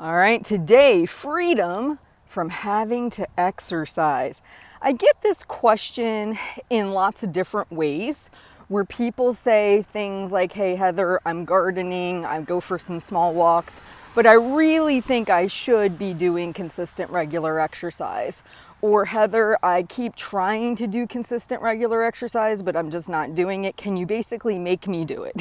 All right, today, freedom from having to exercise. I get this question in lots of different ways where people say things like, hey, Heather, I'm gardening, I go for some small walks, but I really think I should be doing consistent, regular exercise. Or Heather, I keep trying to do consistent, regular exercise, but I'm just not doing it. Can you basically make me do it?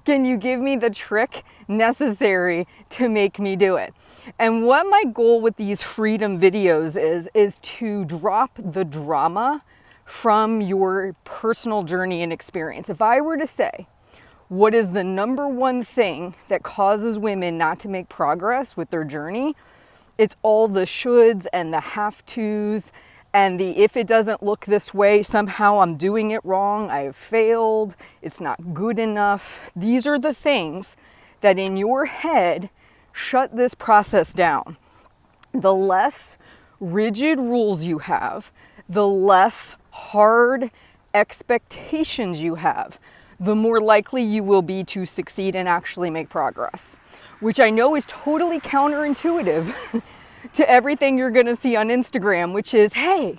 Can you give me the trick necessary to make me do it? And what my goal with these freedom videos is to drop the drama from your personal journey and experience. If I were to say, what is the number one thing that causes women not to make progress with their journey? It's all the shoulds and the have tos and the if it doesn't look this way, somehow I'm doing it wrong, I have failed, it's not good enough. These are the things that in your head shut this process down. The less rigid rules you have, the less hard expectations you have, the more likely you will be to succeed and actually make progress, which I know is totally counterintuitive to everything you're going to see on Instagram, which is, hey,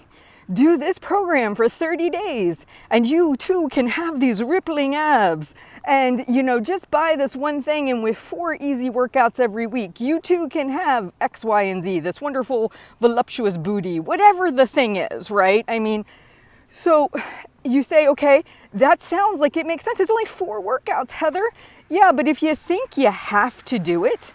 do this program for 30 days and you too can have these rippling abs. And, just buy this one thing and with 4 easy workouts every week, you too can have X, Y, and Z, this wonderful voluptuous booty, whatever the thing is, right? So you say, okay, that sounds like it makes sense. It's only 4 workouts, Heather. Yeah, but if you think you have to do it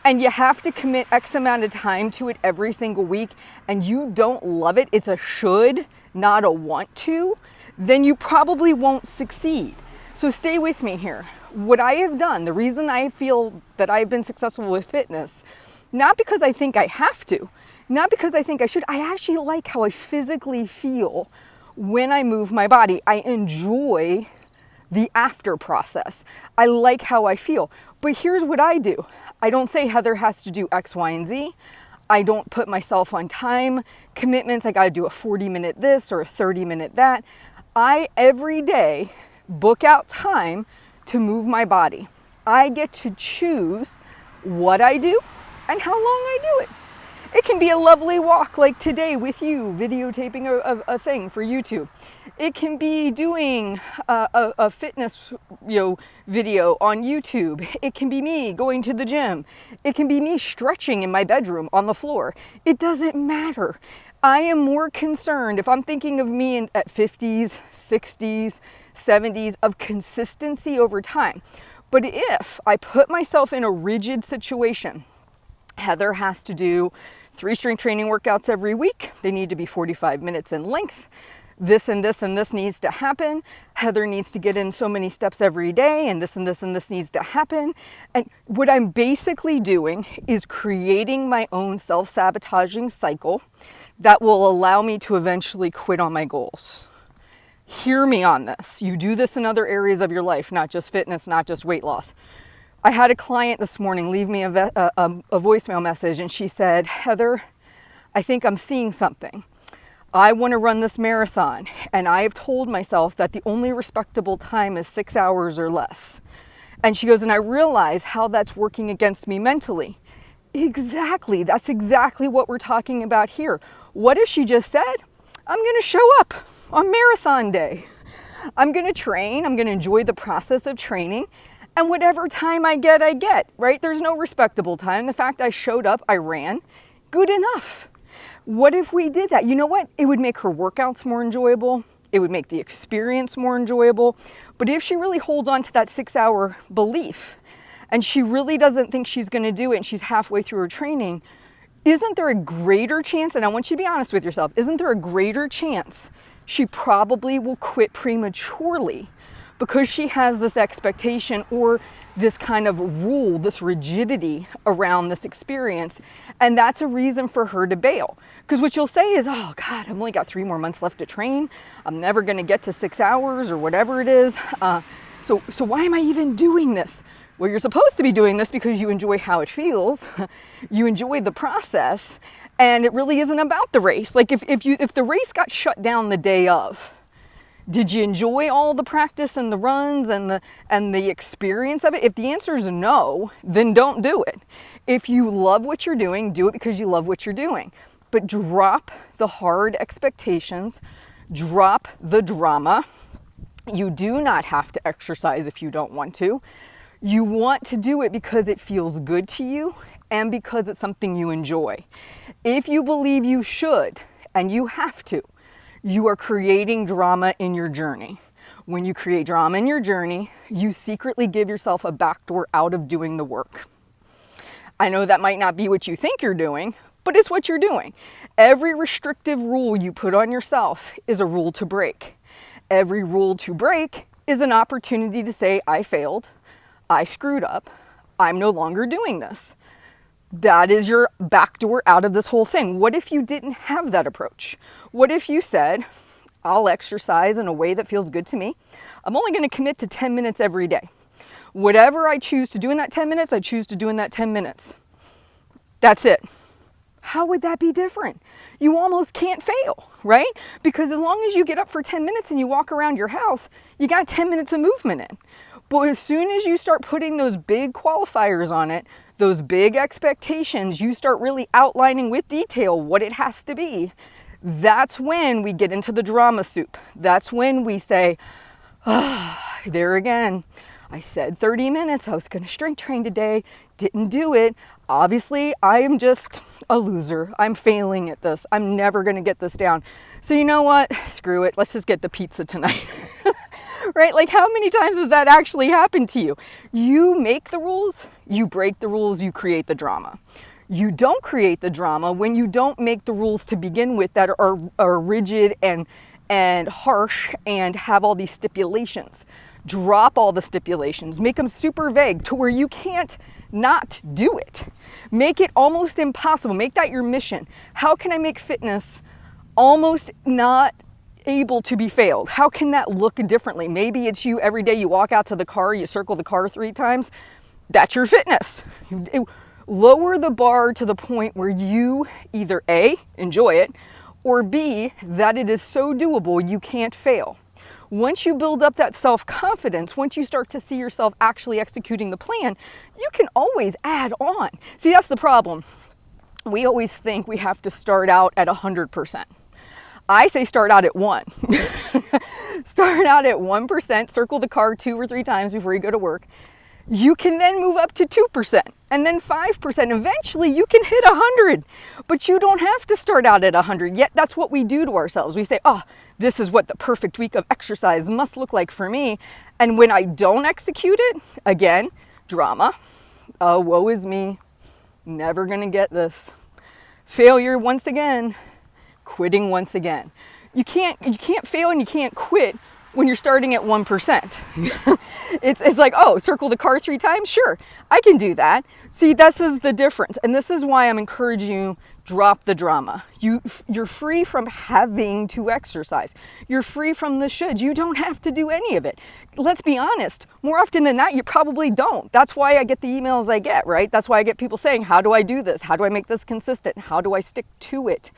and you have to commit X amount of time to it every single week and you don't love it, it's a should, not a want to, then you probably won't succeed. So stay with me here. What I have done, the reason I feel that I've been successful with fitness, not because I think I have to, not because I think I should, I actually like how I physically feel when I move my body. I enjoy the after process. I like how I feel. But here's what I do. I don't say Heather has to do X, Y, and Z. I don't put myself on time commitments. I got to do a 40-minute this or a 30-minute that. I, every day, book out time to move my body. I get to choose what I do and how long I do it. It can be a lovely walk like today with you, videotaping a thing for YouTube. It can be doing a fitness video on YouTube. It can be me going to the gym. It can be me stretching in my bedroom on the floor. It doesn't matter. I am more concerned, if I'm thinking of me at 50s, 60s, 70s, of consistency over time. But if I put myself in a rigid situation, Heather has to do 3 strength training workouts every week. They need to be 45 minutes in length. This and this and this needs to happen. Heather needs to get in so many steps every day, and this and this and this needs to happen. And what I'm basically doing is creating my own self-sabotaging cycle that will allow me to eventually quit on my goals. Hear me on this. You do this in other areas of your life, not just fitness, not just weight loss. I had a client this morning leave me a voicemail message, and she said, Heather, I think I'm seeing something. I want to run this marathon, and I have told myself that the only respectable time is 6 hours or less. And she goes, and I realize how that's working against me mentally. Exactly. That's exactly what we're talking about here. What if she just said, I'm going to show up on marathon day. I'm going to train. I'm going to enjoy the process of training. And whatever time I get, right? There's no respectable time. The fact I showed up, I ran, good enough. What if we did that? You know what? It would make her workouts more enjoyable. It would make the experience more enjoyable. But if she really holds on to that 6-hour belief and she really doesn't think she's going to do it and she's halfway through her training, isn't there a greater chance, and I want you to be honest with yourself, isn't there a greater chance she probably will quit prematurely because she has this expectation or this kind of rule, this rigidity around this experience, and that's a reason for her to bail. Because what you'll say is, oh God, I've only got 3 more months left to train. I'm never gonna get to 6 hours or whatever it is. So why am I even doing this? Well, you're supposed to be doing this because you enjoy how it feels. You enjoy the process, and it really isn't about the race. Like if the race got shut down the day of, Did you enjoy all the practice and the runs and the experience of it? If the answer is no, then don't do it. If you love what you're doing, do it because you love what you're doing. But drop the hard expectations, drop the drama. You do not have to exercise if you don't want to. You want to do it because it feels good to you and because it's something you enjoy. If you believe you should and you have to, you are creating drama in your journey. When you create drama in your journey, you secretly give yourself a backdoor out of doing the work. I know that might not be what you think you're doing, but it's what you're doing. Every restrictive rule you put on yourself is a rule to break. Every rule to break is an opportunity to say, I failed, I screwed up, I'm no longer doing this. That is your backdoor out of this whole thing. What if you didn't have that approach? What if you said, I'll exercise in a way that feels good to me. I'm only going to commit to 10 minutes every day. Whatever I choose to do in that 10 minutes, I choose to do in that 10 minutes. That's it. How would that be different? You almost can't fail, right? Because as long as you get up for 10 minutes and you walk around your house, you got 10 minutes of movement in. But as soon as you start putting those big qualifiers on it, those big expectations, you start really outlining with detail what it has to be. That's when we get into the drama soup. That's when we say, there again, I said 30 minutes, I was going to strength train today, didn't do it. Obviously, I am just a loser. I'm failing at this. I'm never going to get this down. So you know what? Screw it. Let's just get the pizza tonight. Right? Like, how many times has that actually happened to you? You make the rules, you break the rules, you create the drama. You don't create the drama when you don't make the rules to begin with that are rigid and harsh and have all these stipulations. Drop all the stipulations, make them super vague to where you can't not do it. Make it almost impossible. Make that your mission. How can I make fitness almost not able to be failed? How can that look differently? Maybe it's you every day you walk out to the car, you circle the car 3 times. That's your fitness. Lower the bar to the point where you either A, enjoy it, or B, that it is so doable you can't fail. Once you build up that self-confidence, once you start to see yourself actually executing the plan, you can always add on. See, that's the problem. We always think we have to start out at 100%. I say start out at 1. Start out at 1%, circle the car 2 or 3 times before you go to work. You can then move up to 2% and then 5%. Eventually you can hit 100, but you don't have to start out at 100 yet. That's what we do to ourselves. We say, oh, this is what the perfect week of exercise must look like for me. And when I don't execute it, again, drama. Oh, woe is me. Never gonna get this. Failure once again. Quitting once again. You can't fail and you can't quit when you're starting at 1%. It's like, oh, circle the car 3 times? Sure, I can do that. See, this is the difference. And this is why I'm encouraging you, drop the drama. You're free from having to exercise. You're free from the shoulds. You don't have to do any of it. Let's be honest. More often than not, you probably don't. That's why I get the emails I get, right? That's why I get people saying, how do I do this? How do I make this consistent? How do I stick to it?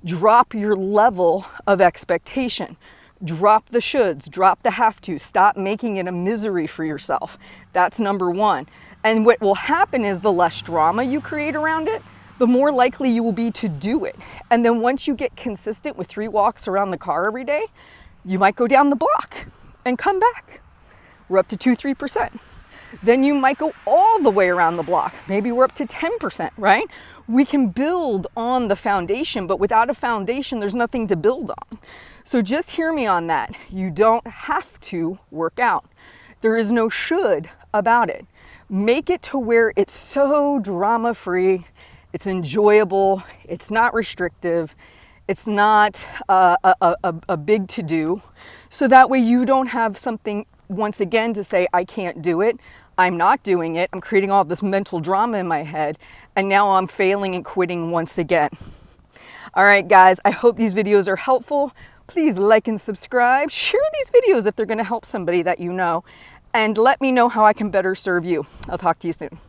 Drop your level of expectation. Drop the shoulds, drop the have to. Stop making it a misery for yourself. That's number 1. And what will happen is the less drama you create around it, the more likely you will be to do it. And then once you get consistent with 3 walks around the car every day, you might go down the block and come back. We're up to 2-3%. Then you might go all the way around the block. Maybe we're up to 10%, right? We can build on the foundation, but without a foundation, there's nothing to build on. So just hear me on that. You don't have to work out. There is no should about it. Make it to where it's so drama-free, it's enjoyable, it's not restrictive, it's not a big to-do. So that way you don't have something, once again, to say, I can't do it. I'm not doing it. I'm creating all this mental drama in my head, and now I'm failing and quitting once again. All right, guys, I hope these videos are helpful. Please like and subscribe. Share these videos if they're going to help somebody that you know, and let me know how I can better serve you. I'll talk to you soon.